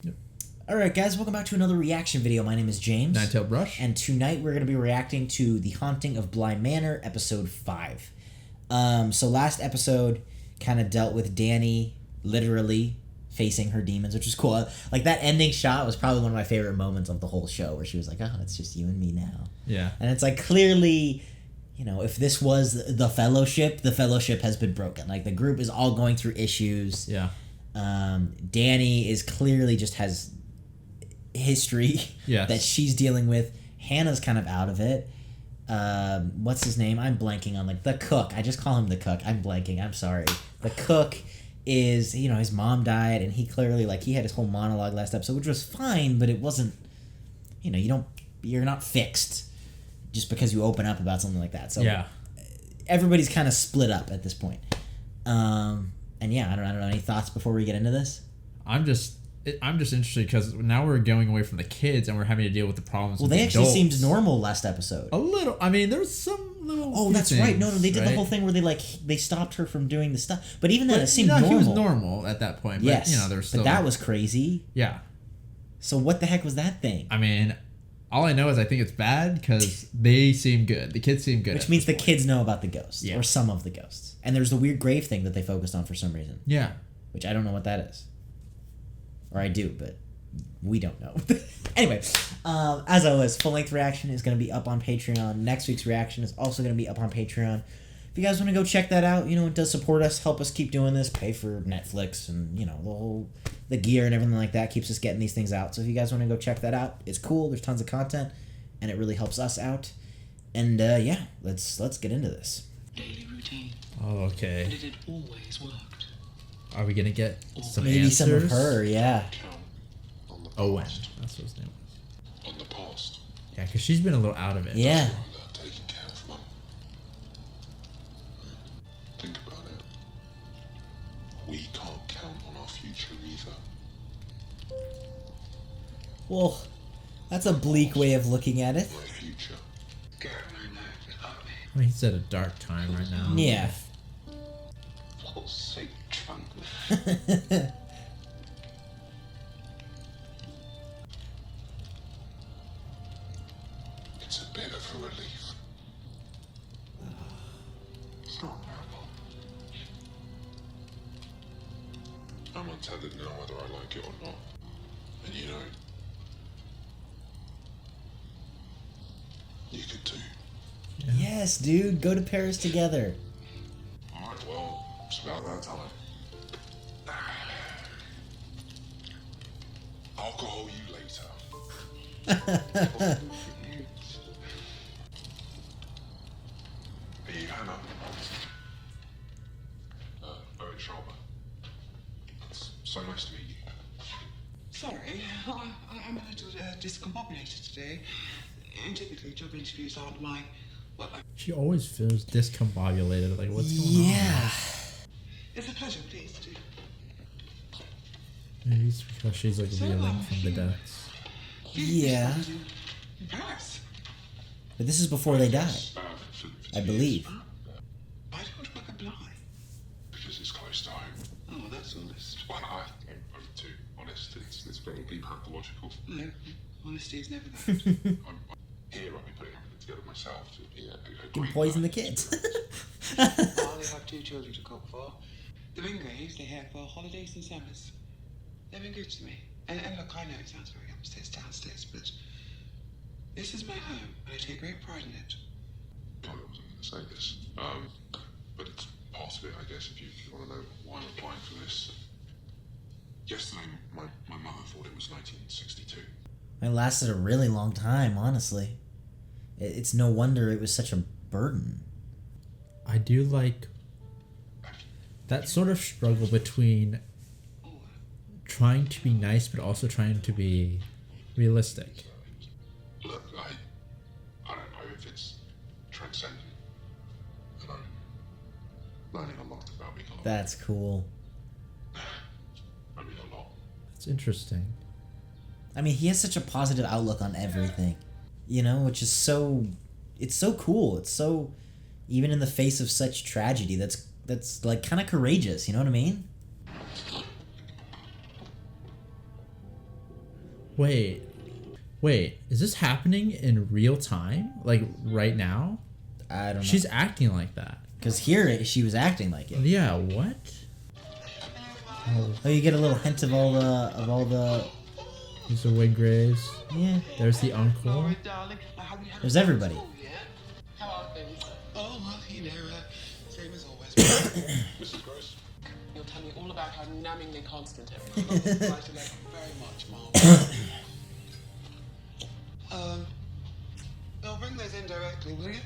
Yep. Alright guys, welcome back to another reaction video. My name is James. Ninetailedbrush. And tonight we're going to be reacting to The Haunting of Bly Manor, episode 5. So last episode kind of dealt with Dani literally facing her demons, which was cool. Like, that ending shot was probably one of my favorite moments of the whole show, where she was like, oh, it's just you and me now. Yeah. And it's like, clearly, you know, if this was the Fellowship has been broken. Like, the group is all going through issues. Yeah. Dani is clearly just has history that she's dealing with. Hannah's kind of out of it. What's his name? I'm blanking on, like, the cook. I just call him the cook. I'm blanking. I'm sorry. The cook is, you know, his mom died, and he clearly, like, he had his whole monologue last episode, which was fine, but it wasn't, you know, you're not fixed just because you open up about something like that. So yeah, everybody's kind of split up at this point. And yeah, I don't know. Any thoughts before we get into this? I'm just interested because now we're going away from the kids and we're having to deal with the problems. Well, with they actually adults. seemed normal last episode. A little. I mean, there was some little. Oh, that's things, right. No, they did the whole thing where they stopped her from doing the stuff. But even then, it seemed normal. He was normal at that point. But, yes, you know, there's still. But that was crazy. Yeah. So what the heck was that thing? I mean, all I know is I think it's bad because they seem good. The kids seem good. Which means the kids know about the ghosts, yeah, or some of the ghosts. And there's the weird grave thing that they focused on for some reason. Yeah. Which I don't know what that is. Or I do, but we don't know. Anyway, as always, full-length reaction is going to be up on Patreon. Next week's reaction is also going to be up on Patreon. If you guys want to go check that out, you know, it does support us, help us keep doing this, pay for Netflix, and, you know, the gear and everything like that keeps us getting these things out. So if you guys want to go check that out, it's cool. There's tons of content, and it really helps us out. And, yeah, let's get into this. Daily routine. Oh, okay. And it always worked. Are we gonna get some Maybe answers? some of her, yeah. Owen, that's what his name was. On the past. Yeah, because she's been a little out of it. Yeah. Taking care of Mum. Think about it. We can't count on our future either. Well, that's a bleak way of looking at it. My future. I mean, he's at a dark time right now. Yeah. Oh, sake, trunk. It's a bit of a relief. It's not horrible. I'm untethered now whether I like it or not. And you know, you could too. Yeah. Yes, dude. Go to Paris together. Alright, well, it's about that time. I'll call you later. Are you Hannah? Owen Sharma. It's so nice to meet you. Sorry, I'm a little discombobulated today. And typically, job interviews aren't my... Well, She always feels discombobulated. Like, what's going Yeah. it's a pleasure, please do. on? Maybe it's because she's like reeling from the deaths. Yeah. In Paris. But this is before they died, I believe. Why do you want to work at Bly? Because it's close to home. Oh, that's honest. Well, I'm too honest. It's probably pathological. No, honesty is never that. I'm here, I'll be putting everything together myself to be a You great poison the man. kids. I only have 2 children to cook for. The Ringays, they have holidays and summers. They've been good to me. And look, I know it sounds very upstairs, downstairs, but this is my home, and I take great pride in it. God, I wasn't going to say this. But it's part of it, I guess, if you want to know why I'm applying for this. Yesterday, my mother thought it was 1962. It lasted a really long time, honestly. It's no wonder it was such a burden. I do like that sort of struggle between trying to be nice but also trying to be realistic. Look, I don't know if it's transcendent. And I'm learning a lot about being alone. That's cool. I mean, a lot. It's interesting. I mean, he has such a positive outlook on everything, you know, which is it's so cool. It's so, even in the face of such tragedy, that's like kind of courageous, you know what I mean? Wait. Wait, is this happening in real time? Like, right now? I don't know. She's acting like that. Because here, she was acting like it. Yeah, what? Oh, you get a little hint of all the... These are Wingraves. Yeah. There's the uncle. There's everybody. How are things? Oh, well, you know, same as always. Mrs. Gross. You'll tell me all about how numbingly constant everything is. I like very much, Mom. I'll bring those in directly, will you?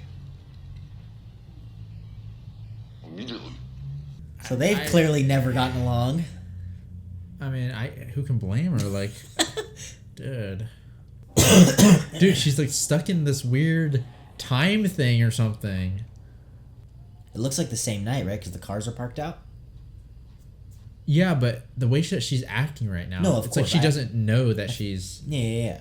Immediately. So they've clearly never gotten along. I mean, who can blame her? Like, dude. Dude, she's like stuck in this weird time thing or something. It looks like the same night, right? Because the cars are parked out. Yeah, but the way that she's acting right now, No, of it's course, like she doesn't know that she's... Yeah.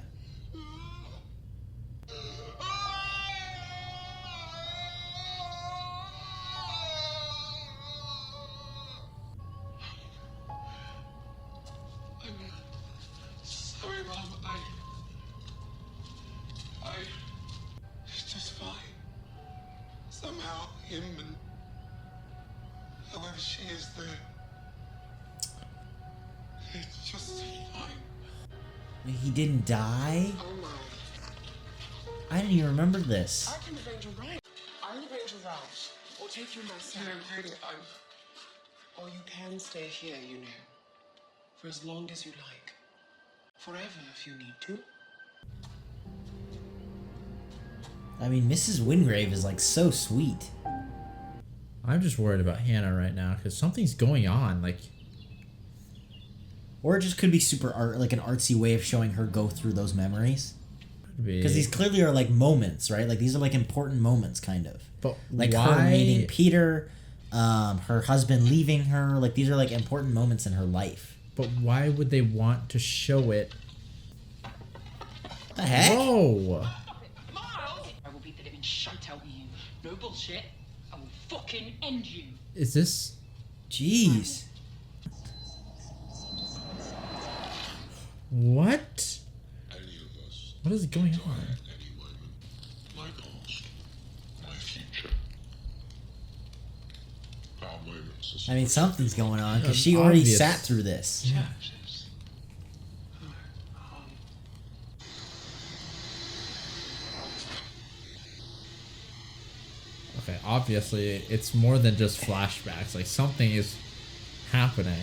Sorry, Mom. It's just fine. Somehow, him and whoever she is there, it's just fine. He didn't die? Oh my. I didn't even remember this. I can arrange a ride. I'll arrange a route. Or take you myself. No, really, or you can stay here, you know. For as long as you like. Forever, if you need to. I mean, Mrs. Wingrave is like so sweet. I'm just worried about Hannah right now because something's going on. Like, Or it just could be super art, like an artsy way of showing her go through those memories. Because these clearly are like moments, right? Like these are like important moments, kind of. But like why... her meeting Peter, her husband leaving her. Like these are like important moments in her life. But why would they want to show it? The heck? Whoa! Miles! I will beat the living shite out of you. No bullshit. I will fucking end you. Is this... Jeez. What? Any of us. What is going Die on? at any moment. My past. My future. Our moments. I mean, something's going on because It's she already obvious. sat through this. Yeah. Okay, obviously, it's more than just flashbacks. Like, something is happening.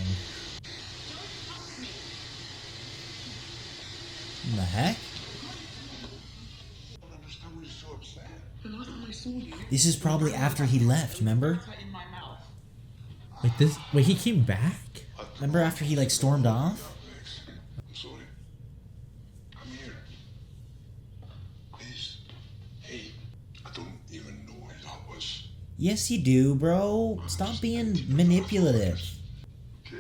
What the heck? I don't understand why you're so upset. The night I saw you, This is probably after he left, remember? In my mouth. Like, this... Wait, he came back? Remember after he like stormed off? I'm sorry. I'm here. Please. Hey, I don't even know who that was. Yes, you do, bro. Stop being manipulative. Okay.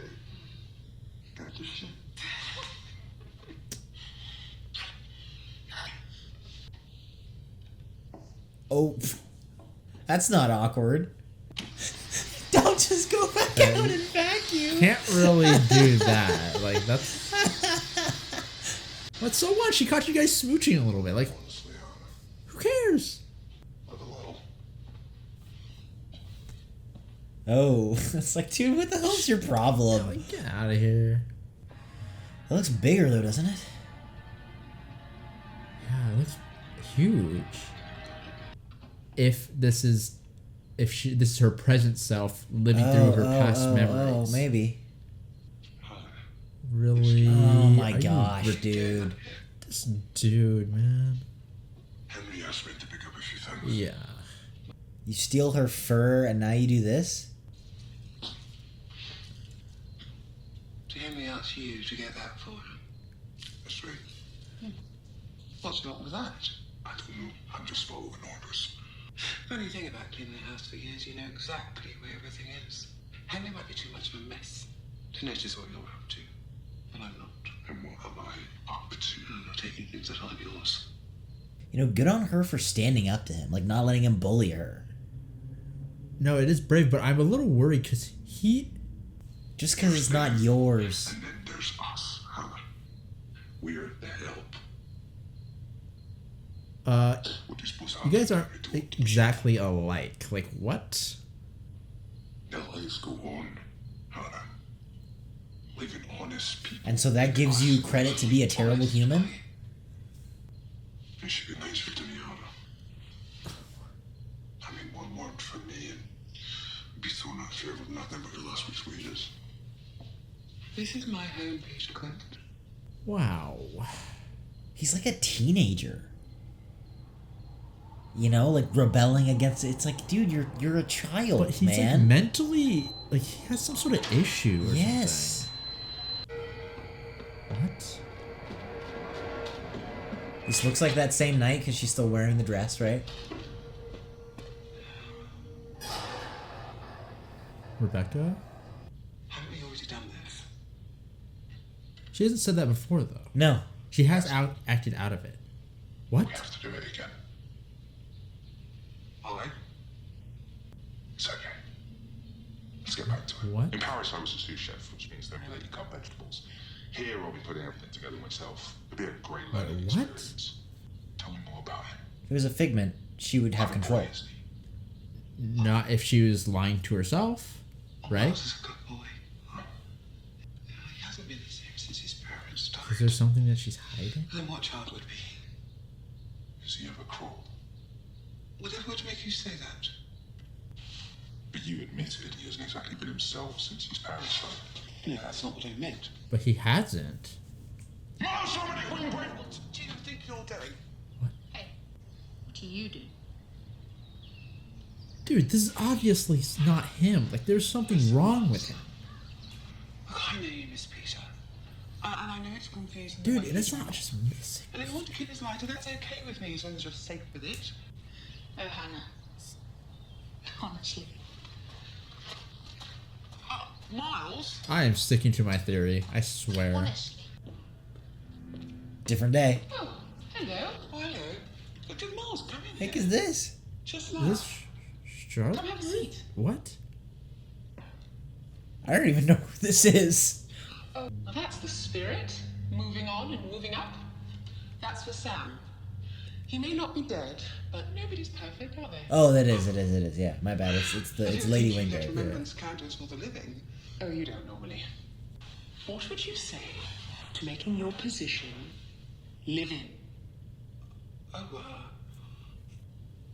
Got this shit. Oh, that's not awkward. Don't just go back out and vacuum. Can't really do that. Like, that's... But so what? She caught you guys smooching a little bit. Like, Honestly, Anna. who cares? With a little. Oh, it's like, dude, what the hell's your problem? Like, get out of here. It looks bigger though, doesn't it? Yeah, it looks huge. If this is... If this is her present self living through her past memories. Oh, maybe. Really? Oh my Are you gosh, rid- dude. This dude, man. Henry asked me to pick up a few things. Yeah. You steal her fur and now you do this? to Henry asked you to get that for him. That's right. What's wrong with that? I don't know. I'm just following orders. Funny thing about cleaning the house for years, you know exactly where everything is. Henry might be too much of a mess to notice what you're up to, but I'm not. And what am I up to? I'm not taking things that aren't yours. You know, good on her for standing up to him, like not letting him bully her. No, it is brave, but I'm a little worried because he... Just because it's not yours. And then there's us, Hannah. We're the help. What is supposed You guys aren't exactly alike. Like, what? The lives go on, Hannah. Living honest people. And so that gives you credit to be a terrible human? It should be nicer to me, Hannah. I mean, one word from me and you'd be thrown out here with nothing but your last week's wages. This is my home, Peter Clint. Wow. He's like a teenager. You know, like rebelling against it. It's like, dude, you're a child, But he's man. like mentally, like he has some sort of issue or Yes. something. What? This looks like that same night because she's still wearing the dress, right? Rebecca? Haven't we already done this? She hasn't said that before though. No. She has acted out of it. What? We have to do it again. Alright. It's okay. Let's get back to it. What? In Paris, I was a sous chef, which means they let you cut vegetables. Here, I'll be putting everything together myself. It'll be a great learning What? experience. Tell me more about him. If it was a figment, she would have control. Boy, is he? Not if she was lying to herself, right? Miles is a good boy. He hasn't been the same since his parents died. Is there something that she's hiding? Then what child would be? Has he ever crawled? Whatever would make you say that? But you admitted he hasn't exactly been himself since his parents died. No, that's not what I meant. But he hasn't. Miles, so many wing break! What do you think you're doing? Hey, what do you do? Dude, this is obviously not him. Like, there's something wrong with him. Look, I know you miss Peter. And I know it's confusing. Dude, and it's not just missing. And if you want to keep this lighter, that's okay with me as long as you're safe with it. Oh, Hannah. Honestly. Miles? I am sticking to my theory. I swear. Honestly. Different day. Oh, hello. Oh, hello. Look, did Miles come in Heck here? is this? Just Is now. this Charlotte? Come have a seat. What? I don't even know who this is. Oh, well, that's the spirit. Moving on and moving up. That's for Sam. He may not be dead, but nobody's perfect, are they? Oh, it is. Yeah, my bad. It's Lady Wingate. Wingate. Yeah. Remembrance counters for the living. Oh, you don't normally. What would you say to making your position living? Oh,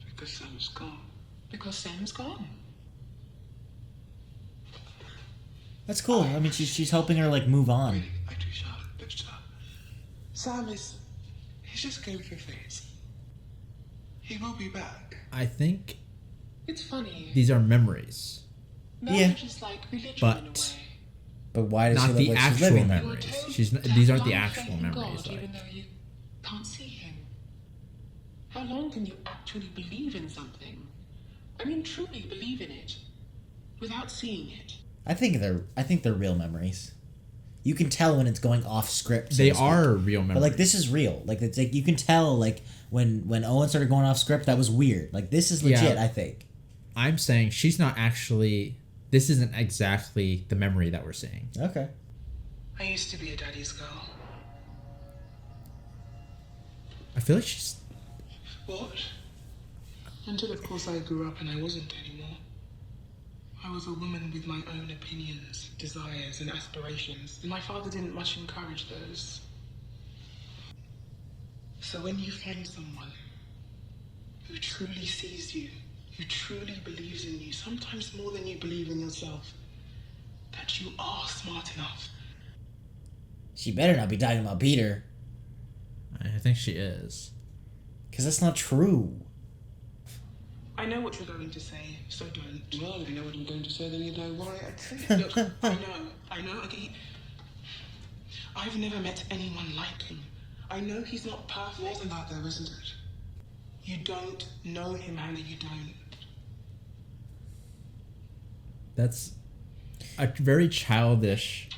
because Sam's gone. Because Sam's gone. That's cool. I mean, she's helping her like move on. Really, I do, Charlotte, but Sam is... He's just going through a phase. He will be back. I think It's funny. these are memories. Marriage is like religion But- in a way. But why does she Not look the like she's actual living there? memories. You are told She's not, to these have aren't the blind actual faith in memories. God, Like, even though you can't see him. How long can you actually believe in something? I mean, truly believe in it, without seeing it. I think they're real memories. You can tell when it's going off script. so they to speak. are real memories. But like this is real. Like it's like you can tell like when Owen started going off script, that was weird. Like this is legit. Yeah. I think. I'm saying she's not actually. This isn't exactly the memory that we're seeing. Okay. I used to be a daddy's girl. I feel like she's. What? Until, of course, I grew up and I wasn't anymore. I was a woman with my own opinions, desires, and aspirations, and my father didn't much encourage those. So when you find someone who truly sees you, who truly believes in you, sometimes more than you believe in yourself, that you are smart enough. She better not be talking about Peter, I think she is. because that's not true. I know what you're going to say, so don't. Well, if you know what I'm going to say, then you know why I'd say it. Look, I know, okay. I've never met anyone like him. I know he's not perfect. More than that, though, isn't it? You don't know him, Hannah, you don't. That's a very childish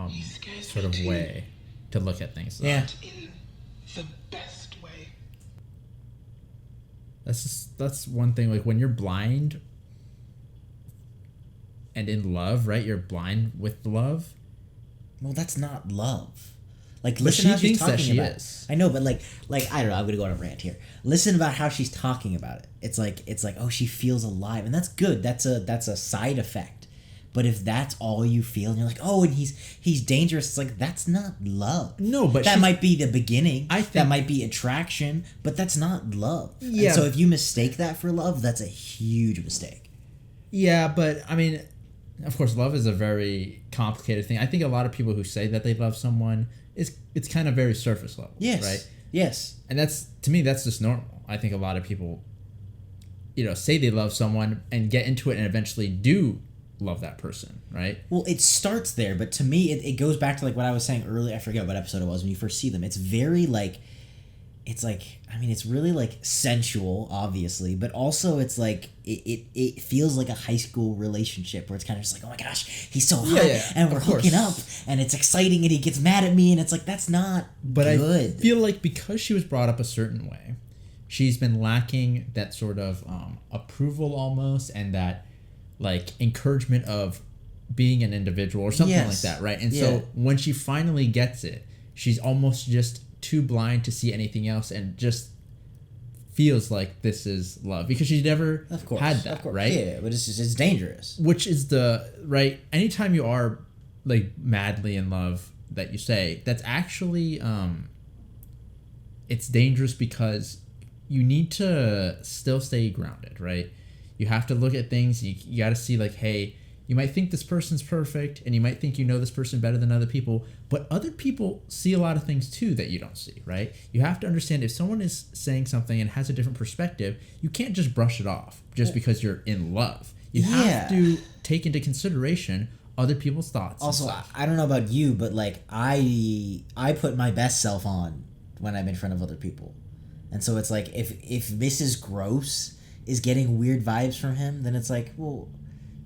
He scares sort me of too. way to look at things. Yeah. But in the best way. That's one thing. Like when you're blind and in love, right? You're blind with love. Well, that's not love. Like, But listen she how she's thinks that talking she about is. it. I know, but like I don't know. I'm gonna go on a rant here. Listen about how she's talking about it. It's like oh, she feels alive, and that's good. That's a side effect. But if that's all you feel, and you're like, oh, and he's dangerous, it's like that's not love. No, but that might be the beginning. I think that might be attraction, but that's not love. Yeah. And so if you mistake that for love, that's a huge mistake. Yeah, but I mean, of course, love is a very complicated thing. I think a lot of people who say that they love someone it's kind of very surface level. Yes. Right. Yes. And that's, to me, that's just normal. I think a lot of people, say they love someone and get into it and eventually do love that person, right? Well, it starts there, but to me, it goes back to like what I was saying earlier. I forget what episode it was when you first see them. It's very like, it's really like sensual, obviously, but also it's like it feels like a high school relationship where it's kind of just like, oh my gosh, he's so hot, and we're hooking up, and it's exciting, and he gets mad at me, and it's like that's not good. I feel like because she was brought up a certain way, she's been lacking that sort of approval almost, and that like encouragement of being an individual or something like that, right? And so when she finally gets it, she's almost just too blind to see anything else and just feels like this is love because she's never had that, right? Yeah, but it's dangerous. Which is anytime you are like madly in love that you say, that's actually it's dangerous because you need to still stay grounded, right? You have to look at things, you got to see like, hey, you might think this person's perfect and you might think you know this person better than other people, but other people see a lot of things too that you don't see, right? You have to understand if someone is saying something and has a different perspective, you can't just brush it off just because you're in love. You have to take into consideration other people's thoughts. Also, I don't know about you, but like I put my best self on when I'm in front of other people. And so it's like if Mrs. Gross is getting weird vibes from him, then it's like, well,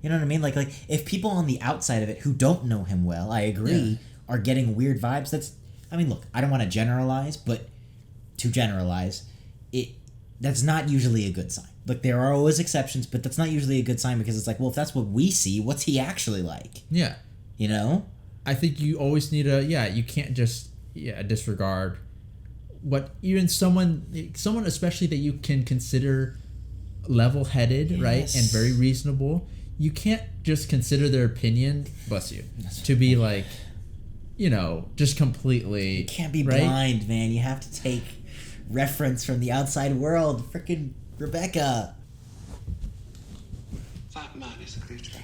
you know what I mean? Like if people on the outside of it who don't know him well, I agree, are getting weird vibes, look, I don't want to generalize, but to generalize, that's not usually a good sign. Look, there are always exceptions, but that's not usually a good sign because it's like, well, if that's what we see, what's he actually like? Yeah. You know? I think you always need you can't just disregard what even someone especially that you can consider level-headed, right, and very reasonable. You can't just consider their opinion, bless you, to be like, just completely... You can't be blind, man. You have to take reference from the outside world. Frickin' Rebecca. That man is a glue trap.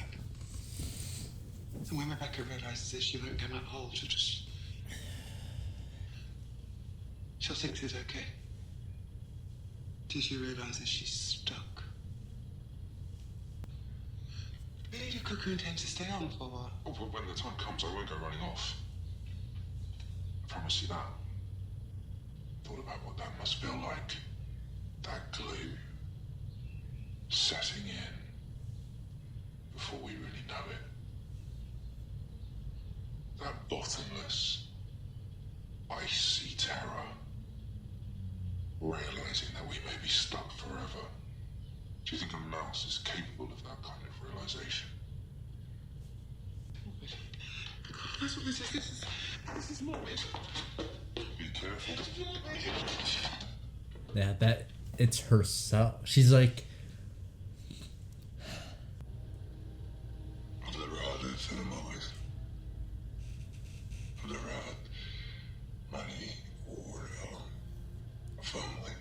And when Rebecca realises this, she won't come out whole. She'll think she's okay. Till she realises she's stuck. Really, do Cuckoo intend to stay on for a while? Oh, but when the time comes, I won't go running off. I promise you that. Thought about what that must feel like. That glue setting in before we really know it. That bottomless, icy terror. Realizing that we may be stuck forever. Do you think a mouse is capable of that kind of realization? That's what this is. This is morbid. Be careful. Yeah, it's herself. She's like... I've never had this in my life. I've never had money or a family.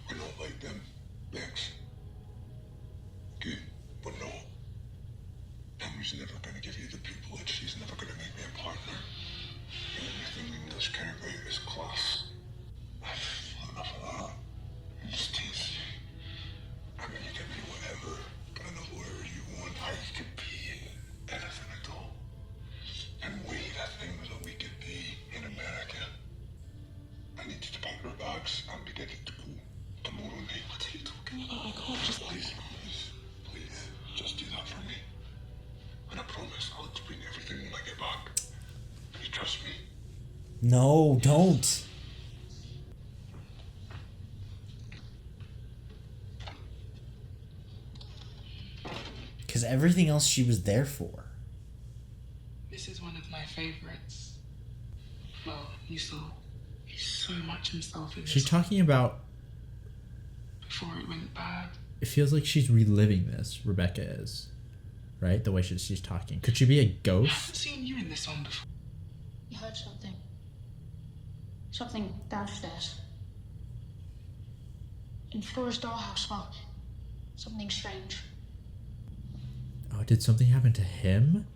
We're not like them, Bex. Good, but no. Emmy's never gonna give you the people, and she's never gonna make me a partner. Everything in this category is class. I've had enough of that. It's tasty. I mean, you can be whatever, but I know whatever you want. I could be anything at all. And we the things that we could be in America. I need you to pack your bags and be ready to go tomorrow night. What are you talking about? I can't just... Please, just do that for me. And I promise I'll explain everything when I get back. You trust me? No, don't. Because everything else she was there for. This is one of my favorites. Well, you saw he's so much himself in She's this talking about. before it went bad. It feels like she's reliving this. Rebecca is, right? The way she's talking. Could she be a I haven't ghost? seen you in this one before. You heard something. Something downstairs. In Flora's dollhouse, well, something strange. Oh, did something happen to him?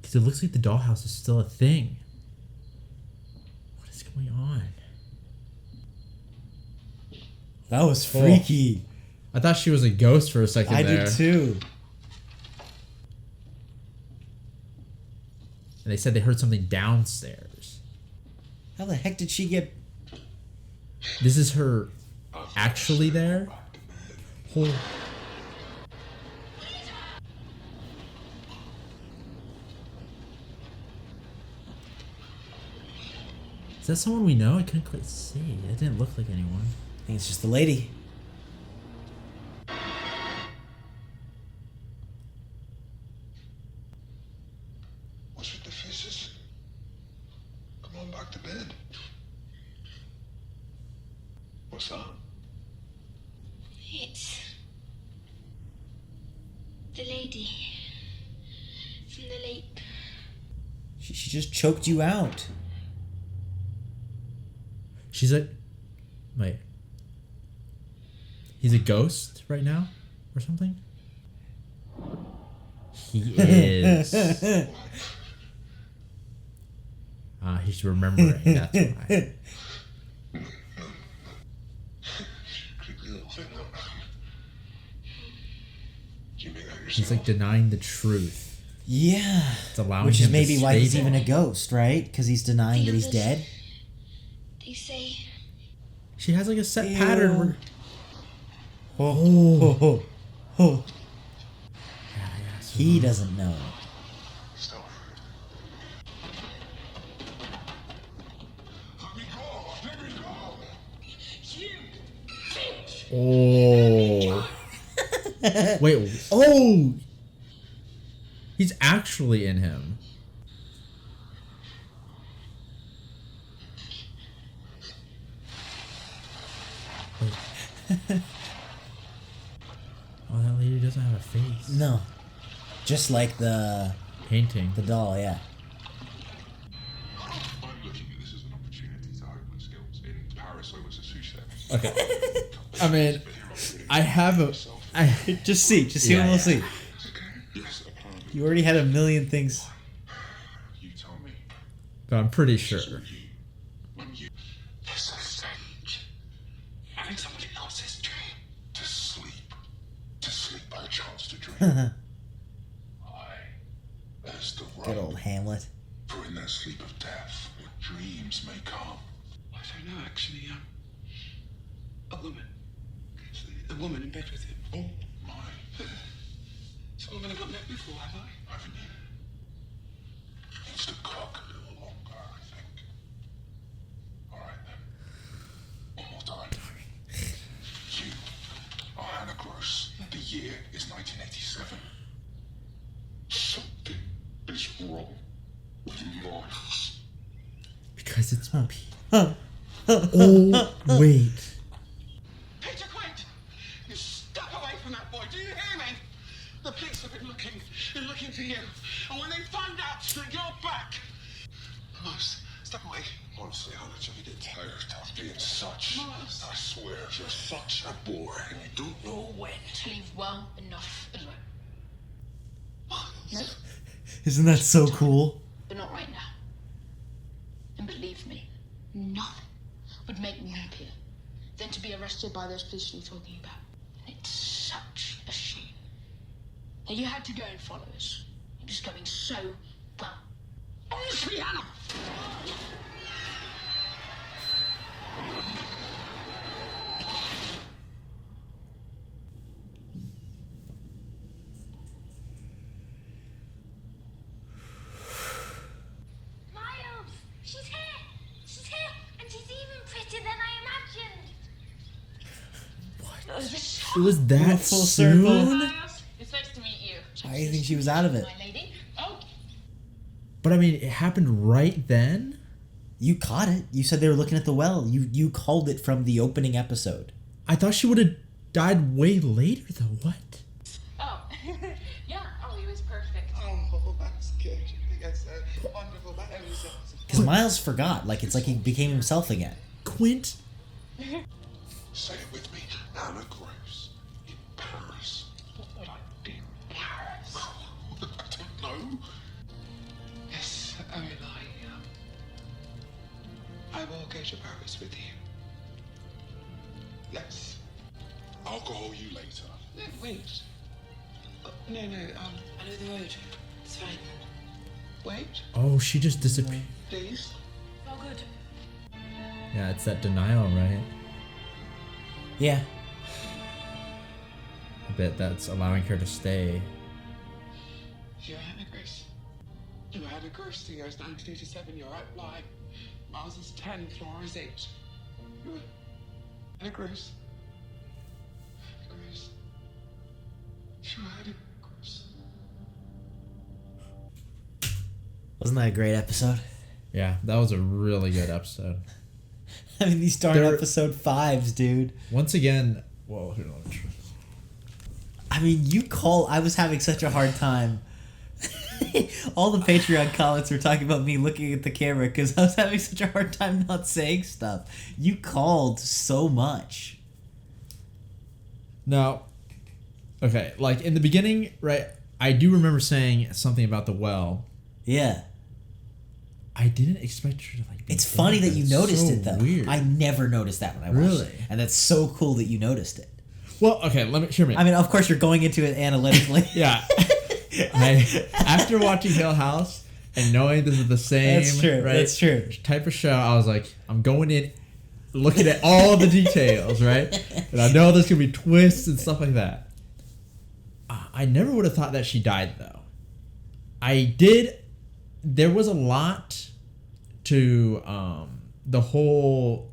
Because it looks like the dollhouse is still a thing. What is going on? That was freaky. I thought she was a ghost for a second I there. did too. And they said they heard something downstairs. How the heck did she get... This is her actually there? Oh. Is that someone we know? I couldn't quite see. It didn't look like anyone. I think it's just the lady. What's with the faces? Come on back to bed. What's that? It's the lady from the lake. She just choked you out. She's a... Wait. He's a ghost right now? Or something? He is. He's remembering. That's why. He's like denying the truth. Yeah. It's allowing Which him is maybe to why stay he's there. even a ghost, right? Because he's denying that he's dead. They say She has like a set Ew. pattern where... Oh. Oh. Yeah, so He doesn't know. Stop. Let me go! Let me go! Oh. Wait. Oh. He's actually in him. Wait. Oh, that lady doesn't have a face. No. Just like the Painting. doll, yeah. I'm looking at this as an opportunity to hone my skills. In Paris, I was a sous chef. Okay. I mean, I have a... Just see Yeah, what we'll yeah. see. Yes, apparently. You already had a million things. You tell me. But I'm pretty sure. When you It's so strange. Having somebody else's dream. to sleep by chance to dream. As the Good rub, old Hamlet. for in that sleep of death, dreams may come. I don't know, actually. A woman. A woman in bed with him. Oh my! It's a woman I've not met before, have I? Haven't you? Needs to cook a little longer, I think. All right then. One more time. You are Hannah Gross. The year is 1987. Something is wrong with your lives. Because it's me. Oh, wait. Peter Quint! You step away from that boy, do you hear me? The police have been looking. They're looking for you. And when they find out that you're back... Miles, step away. Honestly, how much of you get tired of being such? Miles. I swear, you're such a bore, and you don't know when. to leave well enough alone. No, Isn't that so cool? but not right now. And believe me, nothing would make me happier than to be arrested by those police you're talking about. And it's such a shame that you had to go and follow us. It was going so well. Honestly, Hannah! Miles! She's here! She's here! And she's even prettier than I imagined! Oh, this It was that full soon? circle. It's nice to meet you. Why do you think she was out of it? My lady. Oh, But I mean, it happened right then? You caught it. You said they were looking at the well. You called it from the opening episode. I thought she would have died way later, though. What? oh, yeah. Oh, he was perfect. Oh, that's good. Yes, wonderful. That was Because Miles forgot. Like, it's like he became himself again. Quint? Say it with me. Anna Gross in Paris. What in Paris? I don't know. Yes, Owen, I will go to Paris with you. Yes. I'll call you later. No, wait. No, I know the road. It's fine. Wait, Oh, she just disappeared. please. Oh, good. Yeah, it's that denial, right? Yeah. I bet that's allowing her to stay. You're Anna Grace. You're Anna Grace. The year's 1987. You're at Bly. Miles is 10. Flora is 8. You're Anna Grace. Anna Grace. You're Anna Grace. Wasn't that a great episode? Yeah, that was a really good episode. I mean, these darn There- episode 5s, dude. Once again, well, here, let me try. I mean, I was having such a hard time. All the Patreon comments were talking about me looking at the camera because I was having such a hard time not saying stuff. You called so much. Now, okay, like in the beginning, right, I do remember saying something about the well. Yeah. I didn't expect her to like. be It's funny dead. that you It's noticed so it, though. Weird. I never noticed that when I watched it. Really? And that's so cool that you noticed it. Well, okay, let me hear me. I mean, of course, you're going into it analytically. Yeah. After watching Hill House and knowing this is the same, That's true. right, That's true. type of show, I was like, I'm going in, looking at all the details, right? And I know there's gonna be twists and stuff like that. I never would have thought that she died, though. I did. There was a lot to the whole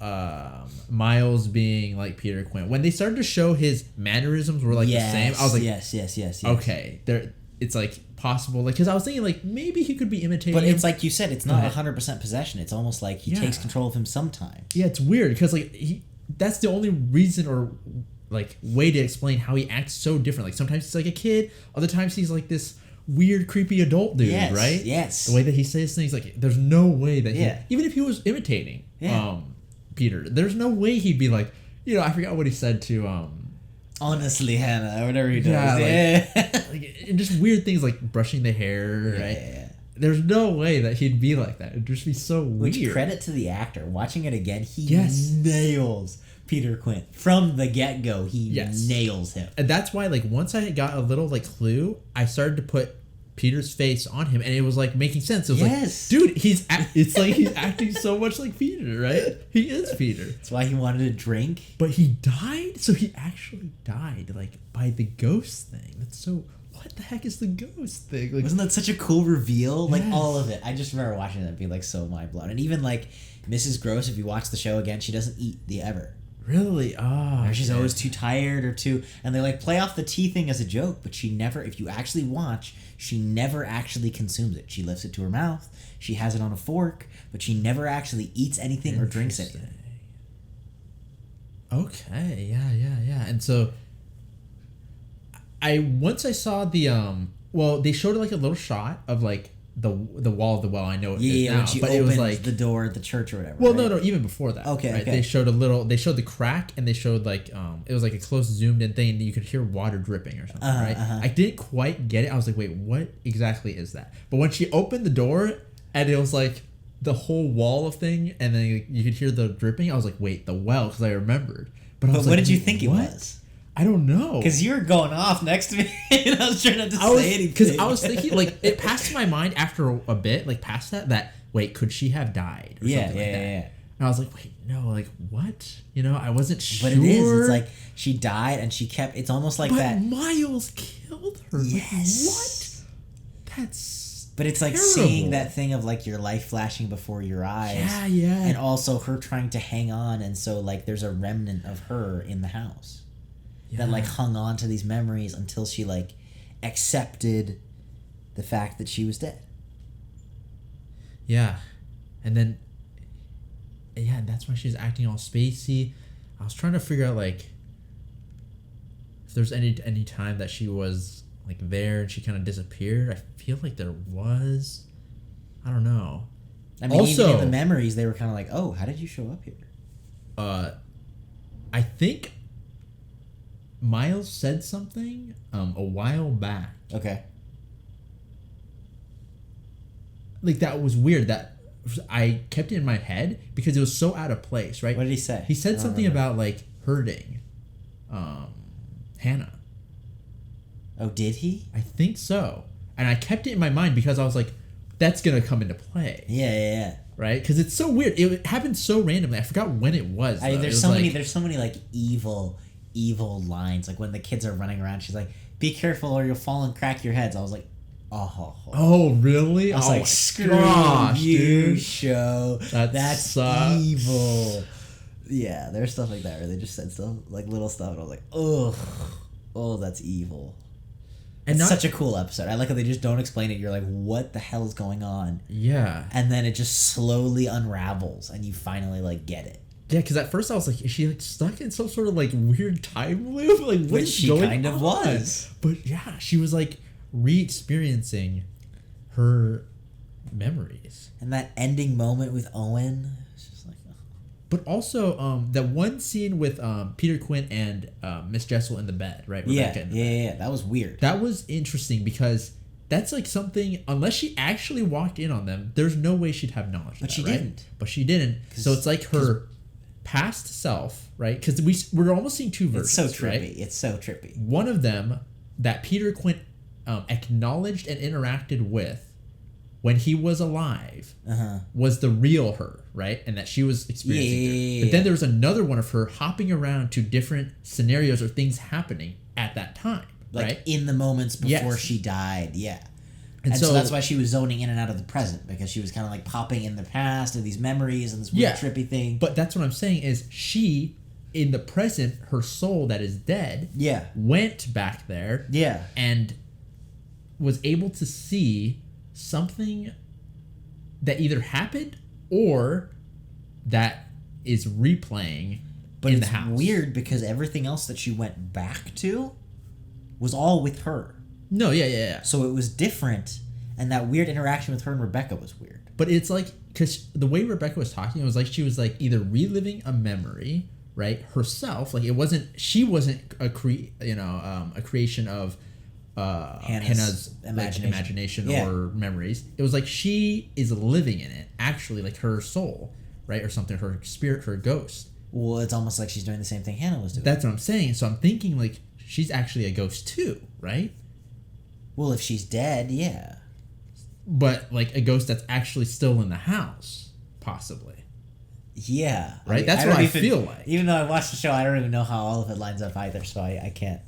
Miles being like Peter Quint. When they started to show his mannerisms were like the same, I was like, yes. okay, there. It's like possible, like, because I was thinking like maybe he could be imitating. But him. it's like you said, it's not But- 100% possession. It's almost like he Yeah. takes control of him sometimes. Yeah, it's weird because like that's the only reason or like way to explain how he acts so different. Like sometimes he's like a kid, other times he's like this weird, creepy adult dude, Yes, right? yes. The way that he says things, like there's no way that Yeah. even if he was imitating Yeah. Peter, there's no way he'd be like, I forgot what he said to Honestly, Hannah, or whatever he does. Yeah, Yeah. like and just weird things like brushing the hair, right? Yeah. There's no way that he'd be like that. It'd just be so Which weird. credit to the actor. Watching it again, he Yes. nails Peter Quint. From the get-go, he Yes. nails him. And that's why, like, once I got a little like clue, I started to put Peter's face on him, and it was like making sense. It was Yes. like, dude, it's like he's acting so much like Peter, right? He is Peter. That's why he wanted to drink. But he died, so he actually died, like, by the ghost thing. That's so. What the heck is the ghost thing? Like, Wasn't that such a cool reveal? Like, Yes. all of it. I just remember watching that and being, like, so mind-blown. And even, like, Mrs. Gross, if you watch the show again, she doesn't eat the ever. really? Ah, Or she's always too tired or too... And they, like, play off the tea thing as a joke, but she never... If you actually watch, she never actually consumes it. She lifts it to her mouth. She has it on a fork, but she never actually eats anything or drinks anything. Okay, yeah. And so once I saw the they showed like a little shot of like the wall of the well. I know it is Yeah, now, when she but opened it was like the door at the church or whatever. well, right? no, even before that. Okay, right? okay. They showed the crack, and they showed like it was like a close zoomed in thing, and you could hear water dripping or something, right? I didn't quite get it. I was like, wait, what exactly is that? But when she opened the door, and it was like the whole wall of thing, and then you could hear the dripping. I was like, wait, the well, because I remembered. But I But was what like, did you wait, think it what? was? I don't know. Because you were going off next to me, and I was trying not to I was say anything. because I was thinking like it passed my mind after a bit, like past that wait, could she have died? Or Yeah, something like that. yeah. And I was like, wait, no, like what? I wasn't sure. But it is. It's like she died, and she kept. It's almost like but that. Miles killed her. Yes. Like, what? That's. But it's like terrible. seeing that thing of like your life flashing before your eyes. Yeah. And also her trying to hang on, and so like there's a remnant of her in the house. that like hung on to these memories until she like accepted the fact that she was dead. Yeah. And then, yeah, that's why she's acting all spacey. I was trying to figure out, like, if there's any time that she was, like, there and she kind of disappeared. I feel like there was. I don't know. I mean, also, even in the memories, they were kind of like, oh, how did you show up here? I think Miles said something a while back. Okay. Like, that was weird. That I kept it in my head because it was so out of place, right? What did he say? He said something about, like, hurting Hannah. Oh, did he? I think so. And I kept it in my mind because I was like, that's going to come into play. Yeah. Right? Because it's so weird. It happened so randomly. I forgot when it was. There's so many like evil lines. Like when the kids are running around, she's like, "Be careful or you'll fall and crack your heads." I was like, "Oh, really?" I was like, "Screw you, dude. Show. That's sucks. evil." Yeah, there's stuff like that where they just said stuff like little stuff, and I was like, "Oh, that's evil." And it's such a cool episode. I like how they just don't explain it. You're like, what the hell is going on? Yeah. And then it just slowly unravels, and you finally like get it. Yeah, because at first I was like, is she like stuck in some sort of like weird time loop? Like, what is going on? She kind of was. But yeah, she was like re-experiencing her memories. And that ending moment with Owen, it's just like, oh. But also, that one scene with Peter Quint and Miss Jessel in the bed, right? Rebecca yeah, that was weird. That was interesting because that's like something, unless she actually walked in on them, there's no way she'd have knowledge of that, she right? didn't. But she didn't. So it's like her past self, right? Because we're almost seeing two versions. It's so trippy. Right? It's so trippy. One of them that Peter Quint acknowledged and interacted with when he was alive was the real her, right? And that she was experiencing it. But then there was another one of her hopping around to different scenarios or things happening at that time, like right? in the moments before she died, yeah. And so that's why she was zoning in and out of the present, because she was kind of like popping in the past and these memories and this weird trippy thing. But that's what I'm saying is she, in the present, her soul that is dead, went back there, and was able to see something that either happened or that is replaying in the house. But it's weird because everything else that she went back to was all with her. No, yeah. So it was different, and that weird interaction with her and Rebecca was weird. But it's like, because the way Rebecca was talking, it was like she was like either reliving a memory, right, herself. Like she wasn't a creation of Hannah's imagination or memories. It was like she is living in it, actually, like her soul, right, or something, her spirit, her ghost. Well, it's almost like she's doing the same thing Hannah was doing. That's what I'm saying. So I'm thinking like she's actually a ghost too, right? Well, if she's dead, yeah. But like a ghost that's actually still in the house, possibly. Yeah. Right? I mean, that's what I feel like. Even though I watched the show, I don't even know how all of it lines up either, so I can't.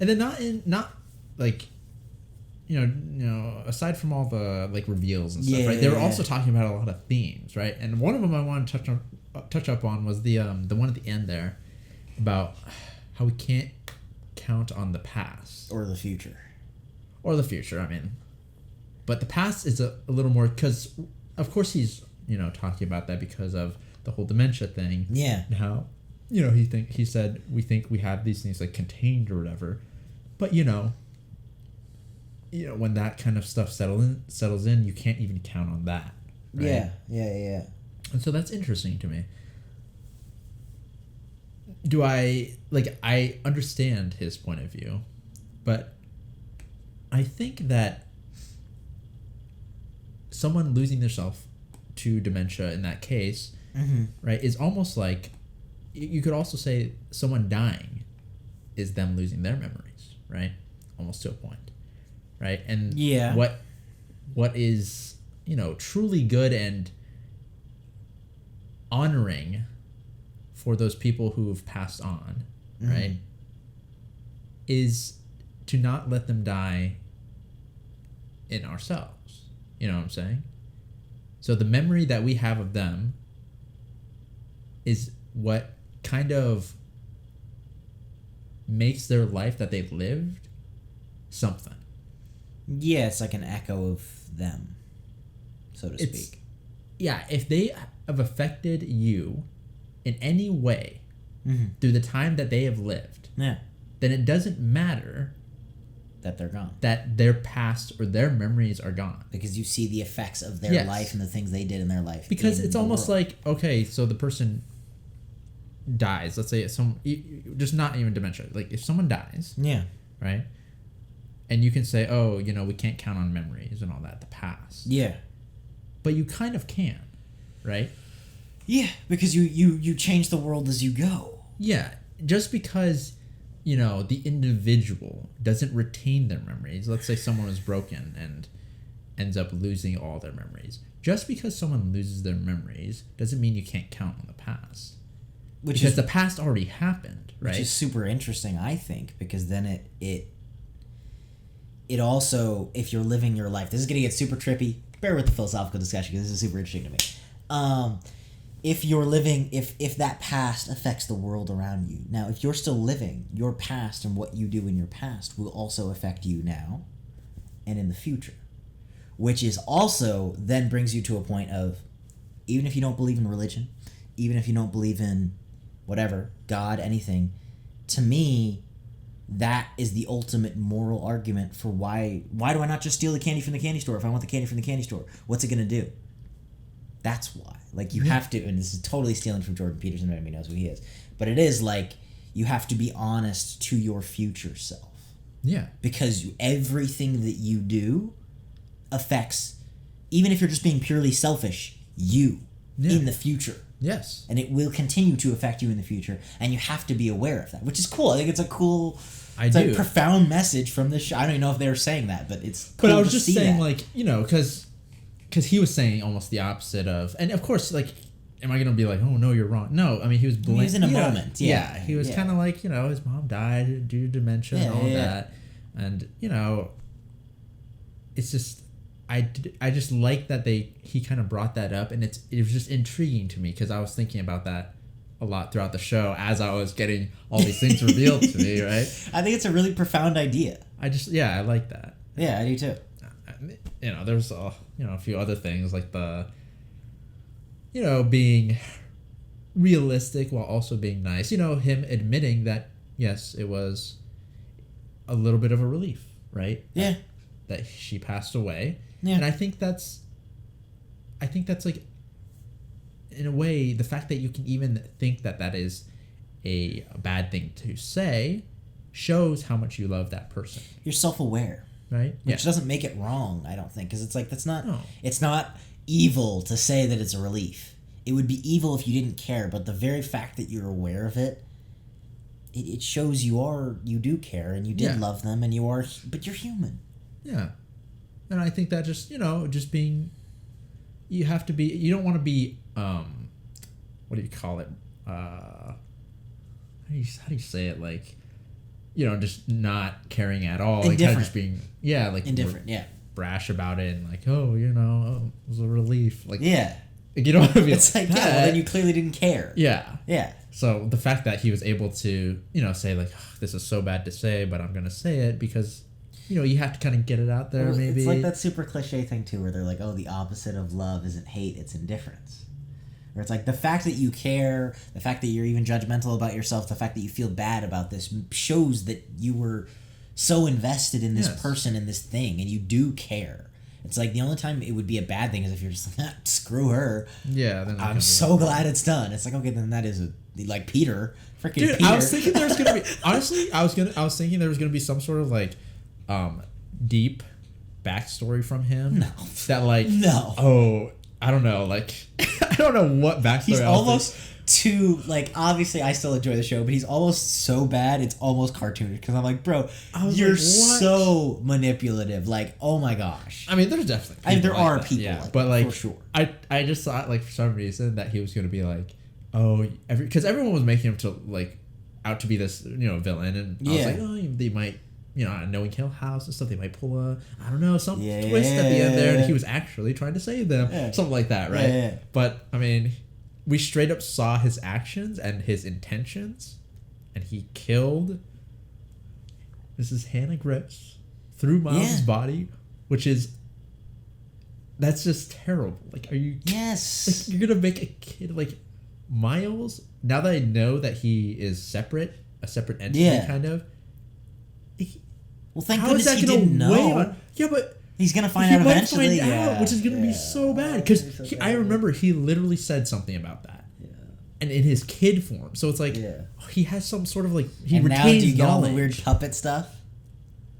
And then not like, you know, aside from all the like reveals and stuff, right? They were also talking about a lot of themes, right? And one of them I wanted to touch up on was the one at the end there about how we can't count on the past or the future. I mean, but the past is a little more, because of course he's, you know, talking about that because of the whole dementia thing. Yeah. And how, you know, he said we think we have these things like contained or whatever, but you know when that kind of stuff settles in, you can't even count on that. Right? Yeah. And so that's interesting to me. I understand his point of view, but I think that someone losing themselves to dementia in that case, right, is almost like, you could also say someone dying is them losing their memories, right? Almost to a point, right? And what is, you know, truly good and honoring for those people who've passed on, right, is to not let them die in ourselves. You know what I'm saying? So the memory that we have of them is what kind of makes their life that they lived something. Yeah, it's like an echo of them, so to speak. Yeah, if they have affected you in any way through the time that they have lived, Yeah. then it doesn't matter That they're gone. that their past or their memories are gone. Because you see the effects of their Yes. life and the things they did in their life. Because in it's the almost world. like, okay, so the person dies. Let's say it's just not even dementia. Like if someone dies, Yeah. right? And you can say, oh, you know, we can't count on memories and all that, the past. Yeah. But you kind of can, right? Yeah, because you change the world as you go. Yeah, just because, you know, the individual doesn't retain their memories. Let's say someone was broken and ends up losing all their memories. Just because someone loses their memories doesn't mean you can't count on the past. Because the past already happened, right? Which is super interesting, I think, because then it also, if you're living your life, this is going to get super trippy. Bear with the philosophical discussion because this is super interesting to me. If you're living, if that past affects the world around you. Now, if you're still living, your past and what you do in your past will also affect you now and in the future. Which is also then brings you to a point of, even if you don't believe in religion, even if you don't believe in whatever, God, anything, to me, that is the ultimate moral argument for why do I not just steal the candy from the candy store if I want the candy from the candy store? What's it going to do? That's why. Like, you have to, and this is totally stealing from Jordan Peterson, nobody knows who he is, but it is like, you have to be honest to your future self. Yeah. Because everything that you do affects, even if you're just being purely selfish, you in the future. Yes. And it will continue to affect you in the future, and you have to be aware of that, which is cool. I think it's a cool, a profound message from this show. I don't even know if they were saying that, but it's cool. But I was to just see saying, that. like, you know, because he was saying almost the opposite of, and of course, like, am I gonna be like, oh no, you're wrong? No, I mean, he was He was in a moment. Yeah, he was kind of like, you know, his mom died due to dementia and all that, and you know, it's just. I just like that he kind of brought that up, and it was just intriguing to me because I was thinking about that a lot throughout the show as I was getting all these things revealed to me, right? I think it's a really profound idea. I like that. Yeah, I do too. You know, there's a few other things like the, you know, being realistic while also being nice. You know, him admitting that yes, it was a little bit of a relief, right? Yeah. That she passed away. Yeah. And I think that's like, in a way, the fact that you can even think that is a bad thing to say shows how much you love that person. You're self-aware. Right? Which doesn't make it wrong, I don't think, because it's like, No. It's not evil to say that it's a relief. It would be evil if you didn't care, but the very fact that you're aware of it, it shows you do care, and you did love them, and but you're human. Yeah. And I think that just, you know, just being, you have to be, you don't want to be, what do you call it? How do you say it? Like, you know, just not caring at all. Indifferent. Like, kind of just being, like indifferent, brash about it, and like, oh, you know, it was a relief. Like, yeah. Like, you don't want to be it's like, well, then you clearly didn't care. Yeah. Yeah. So the fact that he was able to, you know, say like, oh, this is so bad to say, but I'm going to say it because, you know, you have to kind of get it out there, Well, maybe. It's like that super cliche thing, too, where they're like, oh, the opposite of love isn't hate, it's indifference. Where it's like, the fact that you care, the fact that you're even judgmental about yourself, the fact that you feel bad about this shows that you were so invested in this person and this thing, and you do care. It's like, the only time it would be a bad thing is if you're just like, screw her. Yeah. Then I'm so glad it's done. It's like, okay, then that is like Peter. Freaking Dude, Peter. I was thinking there was going to be, honestly, I was thinking there was going to be some sort of like, deep backstory from him. No. That like, no. Oh, I don't know. Like, I don't know what backstory. He's almost too, like, obviously I still enjoy the show, but he's almost so bad it's almost cartoonish, because I'm like, bro, you're like, what? so manipulative. Like, oh my gosh. I mean, there's definitely people there like are that, people yeah, like but that, like, for sure. I just thought, like, for some reason that he was going to be like, oh, because everyone was making him to like out to be this, you know, villain, and I was like, oh, they might, you know, knowing Hill House and stuff, they might pull a, I don't know, some twist at the end there, and he was actually trying to save them, something like that, right? Yeah. But I mean, we straight up saw his actions and his intentions, and he killed Mrs. Hannah grips through Miles' body, which is... That's just terrible. Like, are you... Yes. Like, you're going to make a kid... Like, Miles, now that I know that he is separate, a separate entity, kind of... Well, thank goodness he didn't know. Yeah, but... He's going to find out eventually. Which is going to be so bad. Because I remember he literally said something about that. Yeah. And in his kid form. So it's like, he has some sort of like... He and retains now do you get all the knowledge. weird puppet stuff?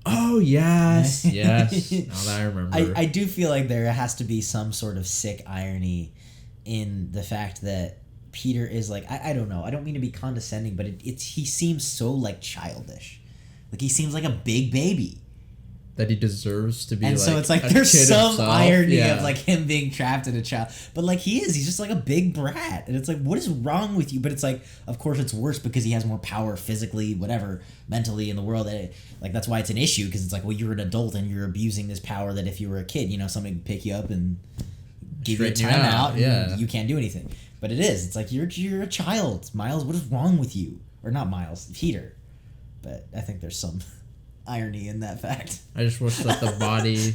Oh, yes. Yes. Now that I remember. I do feel like there has to be some sort of sick irony in the fact that Peter is like... I don't know. I don't mean to be condescending, but he seems so like childish. Like he seems like a big baby. That he deserves to be, and like, so it's like a there's kid some himself. irony of like him being trapped in a child, but like he's just like a big brat, and it's like, what is wrong with you? But it's like, of course it's worse because he has more power physically, whatever, mentally in the world. Like that's why it's an issue, because it's like, well, you're an adult and you're abusing this power that if you were a kid, you know, somebody could pick you up and give you a timeout, and you can't do anything. But it is. It's like you're a child, Miles. What is wrong with you? Or not Miles, Peter. But I think there's some irony in that fact. I just wish that the body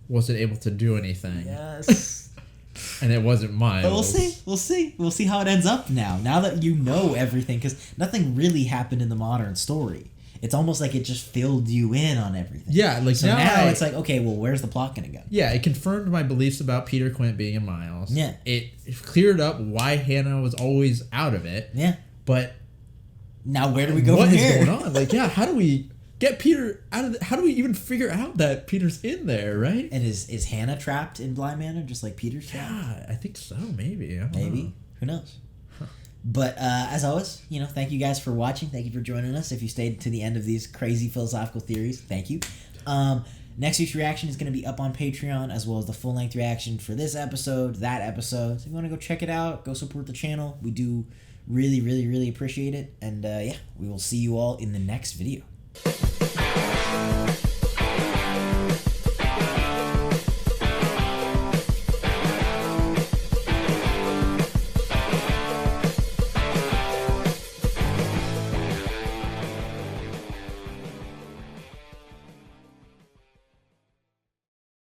wasn't able to do anything. Yes. And it wasn't Miles. But we'll see how it ends up now that you know everything, because nothing really happened in the modern story. It's almost like it just filled you in on everything. Yeah, like so now it's like, okay, well, where's the plot gonna go? Yeah, it confirmed my beliefs about Peter Quint being a Miles. Yeah. It cleared up why Hannah was always out of it. Yeah. But now where do we go from here? What is going on? Like, yeah, how do we get Peter out of how do we even figure out that Peter's in there, right? And is Hannah trapped in Bly Manor just like Peter's trapped? Yeah, I think so, maybe. I don't know. Who knows? But as always, thank you guys for watching. Thank you for joining us. If you stayed to the end of these crazy philosophical theories, thank you. Next week's reaction is going to be up on Patreon, as well as the full-length reaction for this episode, that episode. So if you want to go check it out, go support the channel. We do really, really, really appreciate it. And we will see you all in the next video.